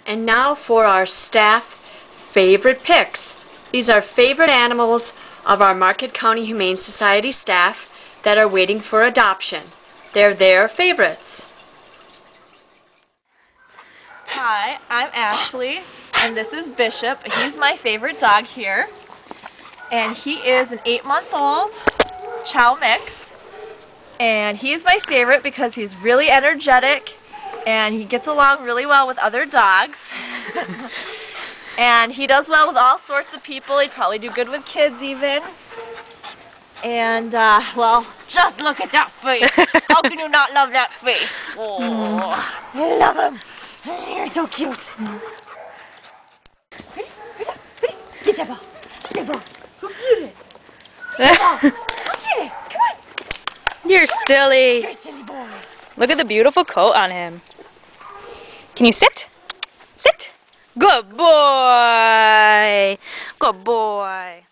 And now for our staff favorite picks. These are favorite animals of our Marquette County Humane Society staff that are waiting for adoption. They're their favorites. Hi, I'm Ashley, and this is Bishop. He's my favorite dog here. And he is an 8-month-old Chow mix. And he's my favorite because he's really energetic and he gets along really well with other dogs. And he does well with all sorts of people. He'd probably do good with kids even. And, well, just look at that face. How can you not love that face? Oh, I love him. You're so cute. Ready? Get that ball. Get that ball. Go get it. Get that ball. Go get it. Come on. You're silly. You're a silly boy. Look at the beautiful coat on him. Can you sit? Sit. Good boy. Good boy.